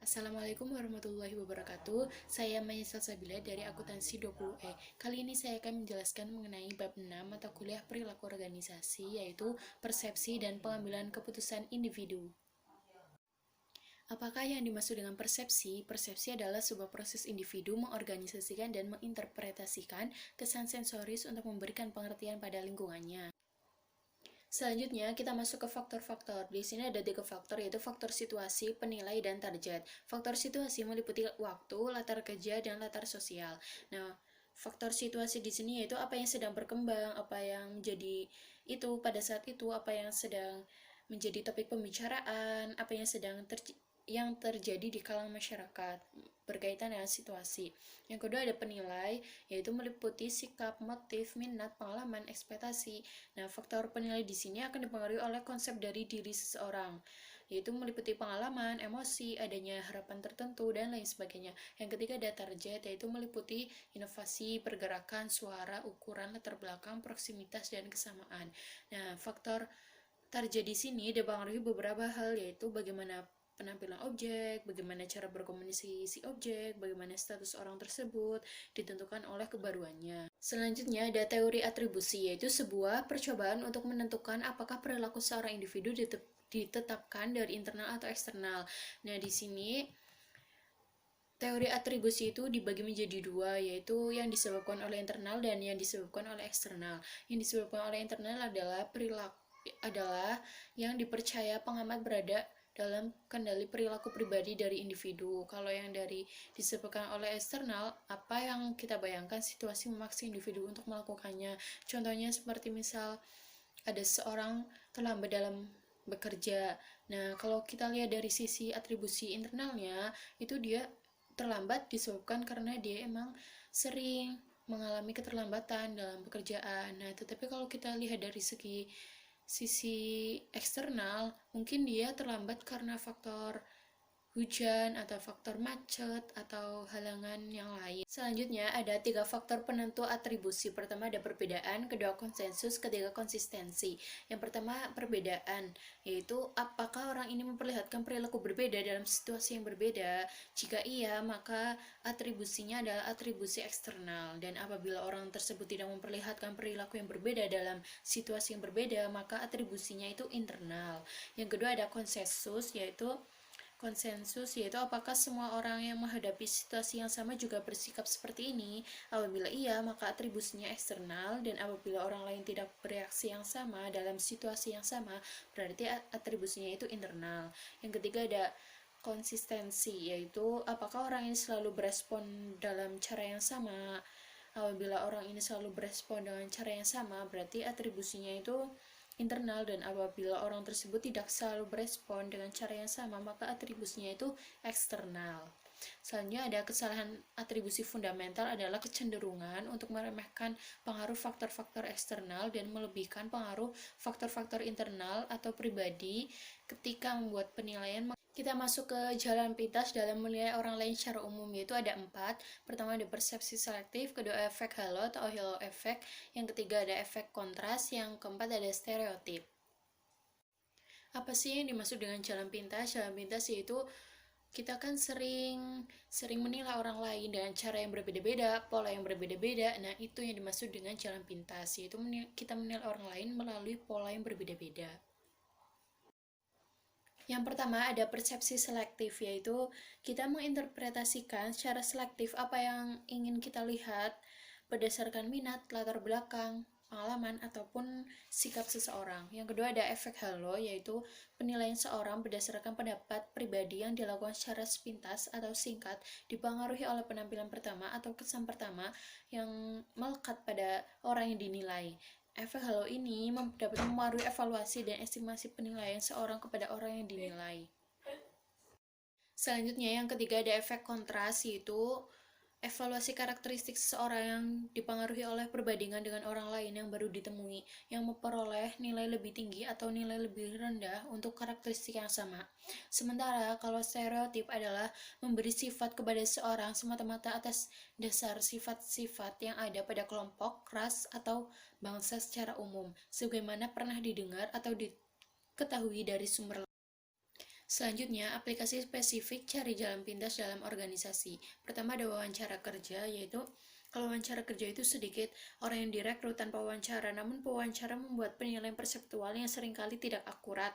Assalamualaikum warahmatullahi wabarakatuh. Saya Maya Salsabila dari Akuntansi 20E. Kali ini saya akan menjelaskan mengenai bab 6 mata kuliah perilaku organisasi, yaitu persepsi dan pengambilan keputusan individu. Apakah yang dimaksud dengan persepsi? Persepsi adalah sebuah proses individu mengorganisasikan dan menginterpretasikan kesan sensoris untuk memberikan pengertian pada lingkungannya. Selanjutnya, kita masuk ke faktor-faktor. Di sini ada 3 faktor, yaitu faktor situasi, penilai, dan target. Faktor situasi meliputi waktu, latar kerja, dan latar sosial. Nah, faktor situasi di sini yaitu apa yang sedang berkembang, apa yang menjadi itu pada saat itu, apa yang sedang menjadi topik pembicaraan, apa yang terjadi di kalangan masyarakat berkaitan dengan situasi. Yang kedua ada penilai, yaitu meliputi sikap, motif, minat, pengalaman, ekspektasi. Nah, faktor penilai di sini akan dipengaruhi oleh konsep dari diri seseorang, yaitu meliputi pengalaman, emosi, adanya harapan tertentu, dan lain sebagainya. Yang ketiga ada target, yaitu meliputi inovasi, pergerakan, suara, ukuran, latar belakang, proksimitas, dan kesamaan. Nah, faktor target di sini dipengaruhi beberapa hal, yaitu bagaimana penampilan objek, bagaimana cara berkomunikasi si objek, bagaimana status orang tersebut, ditentukan oleh kebaruannya. Selanjutnya ada teori atribusi, yaitu sebuah percobaan untuk menentukan apakah perilaku seorang individu ditetapkan dari internal atau eksternal. Nah, di sini teori atribusi itu dibagi menjadi dua, yaitu yang disebabkan oleh internal dan yang disebabkan oleh eksternal. Yang disebabkan oleh internal adalah yang dipercaya pengamat berada dalam kendali perilaku pribadi dari individu. Kalau yang disebabkan oleh eksternal, apa yang kita bayangkan situasi memaksa individu untuk melakukannya. Contohnya seperti misal ada seorang terlambat dalam bekerja. Nah, kalau kita lihat dari sisi atribusi internalnya, itu dia terlambat disebabkan karena dia emang sering mengalami keterlambatan dalam pekerjaan. Nah, tetapi kalau kita lihat dari sisi eksternal, mungkin dia terlambat karena faktor hujan atau faktor macet atau halangan yang lain. Selanjutnya ada 3 faktor penentu atribusi. Pertama ada perbedaan, kedua konsensus, ketiga konsistensi. Yang pertama perbedaan, yaitu apakah orang ini memperlihatkan perilaku berbeda dalam situasi yang berbeda. Jika iya, maka atribusinya adalah atribusi eksternal, dan apabila orang tersebut tidak memperlihatkan perilaku yang berbeda dalam situasi yang berbeda, maka atribusinya itu internal. Yang kedua ada konsensus, yaitu apakah semua orang yang menghadapi situasi yang sama juga bersikap seperti ini. Apabila iya, maka atribusinya eksternal, dan apabila orang lain tidak bereaksi yang sama dalam situasi yang sama, berarti atribusinya itu internal. Yang ketiga ada konsistensi, yaitu apakah orang ini selalu berespon dalam cara yang sama. Apabila orang ini selalu berespon dengan cara yang sama, berarti atribusinya itu internal, dan apabila orang tersebut tidak selalu berespon dengan cara yang sama, maka atribusinya itu eksternal. Selanjutnya ada kesalahan atribusi fundamental adalah kecenderungan untuk meremehkan pengaruh faktor-faktor eksternal dan melebihkan pengaruh faktor-faktor internal atau pribadi ketika membuat penilaian. Kita masuk ke jalan pintas dalam menilai orang lain secara umum, yaitu ada 4. Pertama ada persepsi selektif, kedua efek halo atau halo efek, yang ketiga ada efek kontras, yang keempat ada stereotip. Apa sih yang dimaksud dengan jalan pintas? Jalan pintas yaitu kita kan sering menilai orang lain dengan cara yang berbeda-beda, pola yang berbeda-beda. Nah, itu yang dimaksud dengan jalan pintas, yaitu kita menilai orang lain melalui pola yang berbeda-beda. Yang pertama ada persepsi selektif, yaitu kita menginterpretasikan secara selektif apa yang ingin kita lihat berdasarkan minat, latar belakang, pengalaman, ataupun sikap seseorang. Yang kedua ada efek halo, yaitu penilaian seorang berdasarkan pendapat pribadi yang dilakukan secara sepintas atau singkat, dipengaruhi oleh penampilan pertama atau kesan pertama yang melekat pada orang yang dinilai. Efek halo ini dapat mempengaruhi evaluasi dan estimasi penilaian seorang kepada orang yang dinilai. Selanjutnya yang ketiga ada efek kontras, yaitu evaluasi karakteristik seseorang yang dipengaruhi oleh perbandingan dengan orang lain yang baru ditemui, yang memperoleh nilai lebih tinggi atau nilai lebih rendah untuk karakteristik yang sama. Sementara kalau stereotip adalah memberi sifat kepada seseorang semata-mata atas dasar sifat-sifat yang ada pada kelompok, ras, atau bangsa secara umum, sebagaimana pernah didengar atau diketahui dari sumber. Selanjutnya, aplikasi spesifik cari jalan pintas dalam organisasi. Pertama ada wawancara kerja, yaitu kalau wawancara kerja itu sedikit orang yang direkrut tanpa wawancara, namun pewawancara membuat penilaian perseptual yang seringkali tidak akurat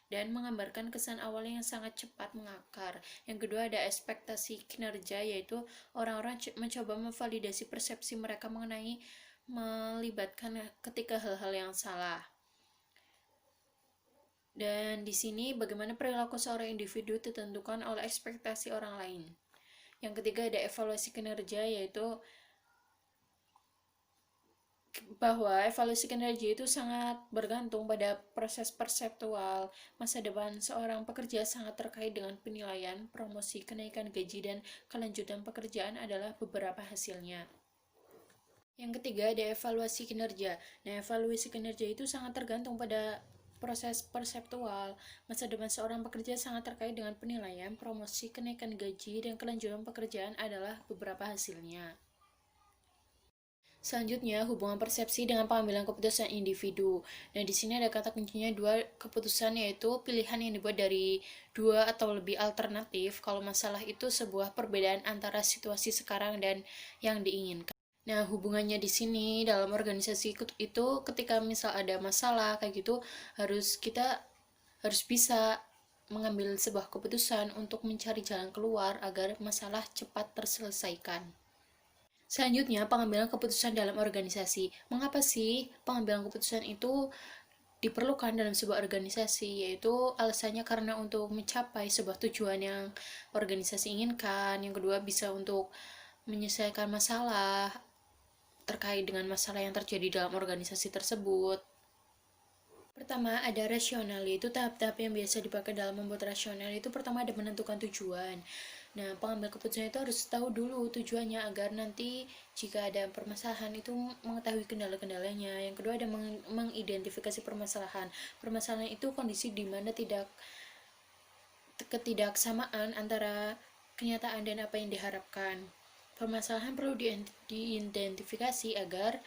dan menggambarkan kesan awalnya yang sangat cepat mengakar. Yang kedua ada ekspektasi kinerja, yaitu orang-orang mencoba memvalidasi persepsi mereka mengenai melibatkan ketika hal-hal yang salah. Dan di sini bagaimana perilaku seorang individu ditentukan oleh ekspektasi orang lain. Yang ketiga ada evaluasi kinerja, yaitu bahwa evaluasi kinerja itu sangat bergantung pada proses perseptual. Masa depan seorang pekerja sangat terkait dengan penilaian, promosi, kenaikan gaji, dan kelanjutan pekerjaan adalah beberapa hasilnya. Yang ketiga ada evaluasi kinerja. Nah, evaluasi kinerja itu sangat tergantung pada proses perseptual. Masa depan seorang pekerja sangat terkait dengan penilaian, promosi, kenaikan gaji, dan kelanjutan pekerjaan adalah beberapa hasilnya. Selanjutnya, hubungan persepsi dengan pengambilan keputusan individu. Nah, di sini ada kata kuncinya dua keputusan, yaitu pilihan yang dibuat dari dua atau lebih alternatif kalau masalah itu sebuah perbedaan antara situasi sekarang dan yang diinginkan. Nah, hubungannya di sini dalam organisasi itu ketika misal ada masalah kayak gitu, kita harus bisa mengambil sebuah keputusan untuk mencari jalan keluar agar masalah cepat terselesaikan. Selanjutnya, pengambilan keputusan dalam organisasi. Mengapa sih pengambilan keputusan itu diperlukan dalam sebuah organisasi? Yaitu alasannya karena untuk mencapai sebuah tujuan yang organisasi inginkan. Yang kedua, bisa untuk menyelesaikan masalah terkait dengan masalah yang terjadi dalam organisasi tersebut. Pertama, ada rasional, yaitu tahap-tahap yang biasa dipakai dalam membuat rasional. Itu pertama ada menentukan tujuan. Nah, pengambil keputusan itu harus tahu dulu tujuannya agar nanti jika ada permasalahan itu mengetahui kendala-kendalanya. Yang kedua ada mengidentifikasi permasalahan. Permasalahan itu kondisi di mana ketidaksamaan antara kenyataan dan apa yang diharapkan. Permasalahan perlu diidentifikasi agar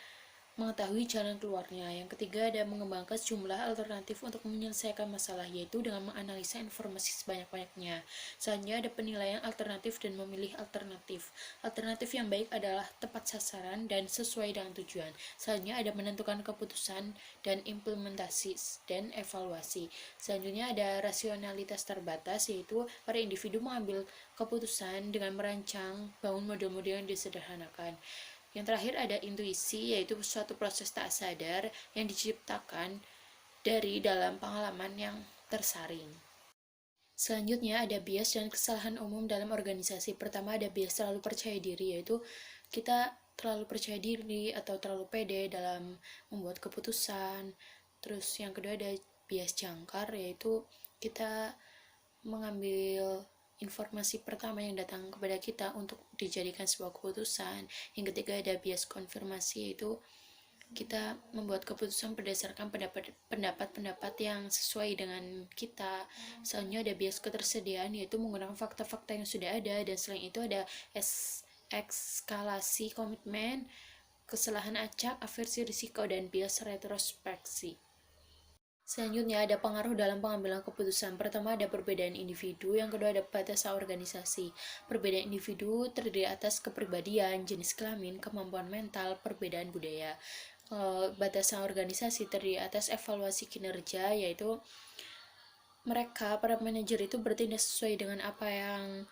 mengetahui jalan keluarnya. Yang ketiga ada mengembangkan sejumlah alternatif untuk menyelesaikan masalah, yaitu dengan menganalisa informasi sebanyak-banyaknya. Selanjutnya ada penilaian alternatif dan memilih alternatif. Alternatif yang baik adalah tepat sasaran dan sesuai dengan tujuan. Selanjutnya ada menentukan keputusan dan implementasi dan evaluasi. Selanjutnya ada rasionalitas terbatas, yaitu para individu mengambil keputusan dengan merancang bangun model-model yang disederhanakan. Yang terakhir ada intuisi, yaitu suatu proses tak sadar yang diciptakan dari dalam pengalaman yang tersaring. Selanjutnya ada bias dan kesalahan umum dalam organisasi. Pertama ada bias terlalu percaya diri, yaitu kita terlalu percaya diri atau terlalu pede dalam membuat keputusan. Terus yang kedua ada bias jangkar, yaitu kita mengambil informasi pertama yang datang kepada kita untuk dijadikan sebuah keputusan. Yang ketiga ada bias konfirmasi, yaitu kita membuat keputusan berdasarkan pendapat-pendapat yang sesuai dengan kita. Selanjutnya ada bias ketersediaan, yaitu menggunakan fakta-fakta yang sudah ada. Dan selain itu ada eskalasi komitmen, kesalahan acak, aversi risiko, dan bias retrospeksi. Selanjutnya ada pengaruh dalam pengambilan keputusan. Pertama ada perbedaan individu, yang kedua ada batasan organisasi. Perbedaan individu terdiri atas kepribadian, jenis kelamin, kemampuan mental, perbedaan budaya. Batasan organisasi terdiri atas evaluasi kinerja, yaitu mereka, para manajer itu bertindak sesuai dengan apa yang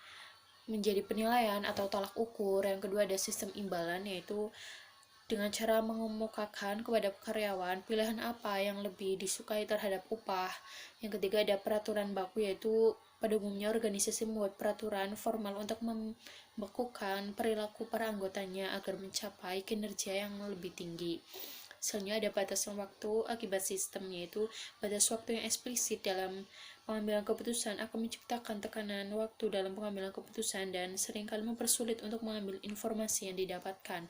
menjadi penilaian atau tolak ukur. Yang kedua ada sistem imbalan, yaitu dengan cara mengemukakan kepada karyawan pilihan apa yang lebih disukai terhadap upah. Yang ketiga ada peraturan baku, yaitu pada umumnya organisasi membuat peraturan formal untuk membekukan perilaku para anggotanya agar mencapai kinerja yang lebih tinggi. Selanjutnya ada batasan waktu akibat sistem, yaitu batas waktu yang eksplisit dalam pengambilan keputusan akan menciptakan tekanan waktu dalam pengambilan keputusan dan seringkali mempersulit untuk mengambil informasi yang didapatkan.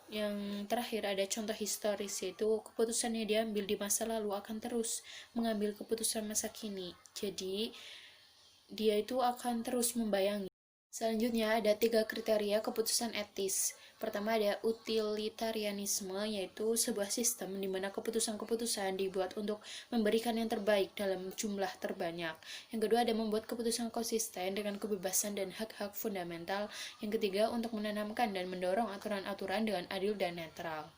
Yang terakhir ada contoh historis, yaitu keputusan yang diambil di masa lalu akan terus mengambil keputusan masa kini. Jadi dia itu akan terus membayangi. Selanjutnya ada 3 kriteria keputusan etis. Pertama ada utilitarianisme, yaitu sebuah sistem di mana keputusan-keputusan dibuat untuk memberikan yang terbaik dalam jumlah terbanyak. Yang kedua ada membuat keputusan konsisten dengan kebebasan dan hak-hak fundamental. Yang ketiga untuk menanamkan dan mendorong aturan-aturan dengan adil dan netral.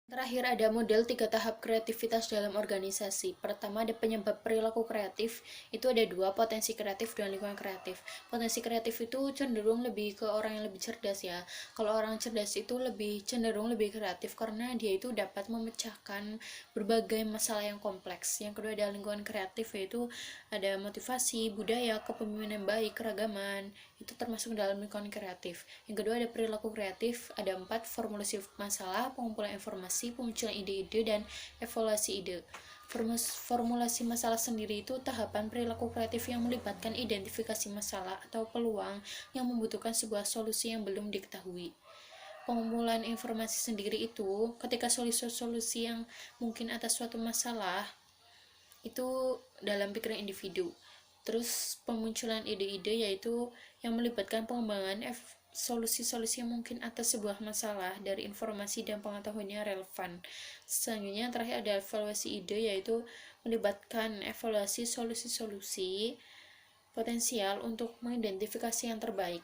Terakhir ada model 3 tahap kreativitas dalam organisasi. Pertama ada penyebab perilaku kreatif, itu ada 2, potensi kreatif dan lingkungan kreatif. Potensi kreatif itu cenderung lebih ke orang yang lebih cerdas ya. Kalau orang cerdas itu cenderung lebih kreatif karena dia itu dapat memecahkan berbagai masalah yang kompleks. Yang kedua ada lingkungan kreatif, yaitu ada motivasi, budaya, kepemimpinan baik, keragaman, itu termasuk dalam lingkungan kreatif. Yang kedua ada perilaku kreatif, ada 4, formulasi masalah, pengumpulan informasi, pemunculan ide-ide, dan evaluasi ide. Formulasi masalah sendiri itu tahapan perilaku kreatif yang melibatkan identifikasi masalah atau peluang yang membutuhkan sebuah solusi yang belum diketahui. Pengumpulan informasi sendiri itu ketika solusi-solusi yang mungkin atas suatu masalah itu dalam pikiran individu. Terus pemunculan ide-ide yaitu yang melibatkan pengembangan solusi-solusi yang mungkin atas sebuah masalah dari informasi dan pengetahuannya relevan. Selanjutnya terakhir ada evaluasi ide, yaitu melibatkan evaluasi solusi-solusi potensial untuk mengidentifikasi yang terbaik.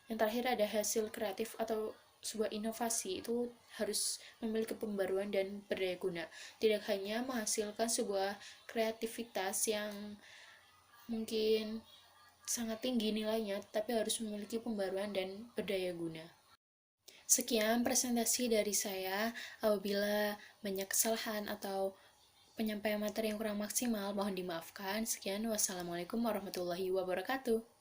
Yang terakhir ada hasil kreatif atau sebuah inovasi itu harus memiliki pembaruan dan berdaya guna, tidak hanya menghasilkan sebuah kreativitas yang mungkin sangat tinggi nilainya, tapi harus memiliki pembaruan dan berdaya guna. Sekian presentasi dari saya. Apabila banyak kesalahan atau penyampaian materi yang kurang maksimal, mohon dimaafkan. Sekian, wassalamualaikum warahmatullahi wabarakatuh.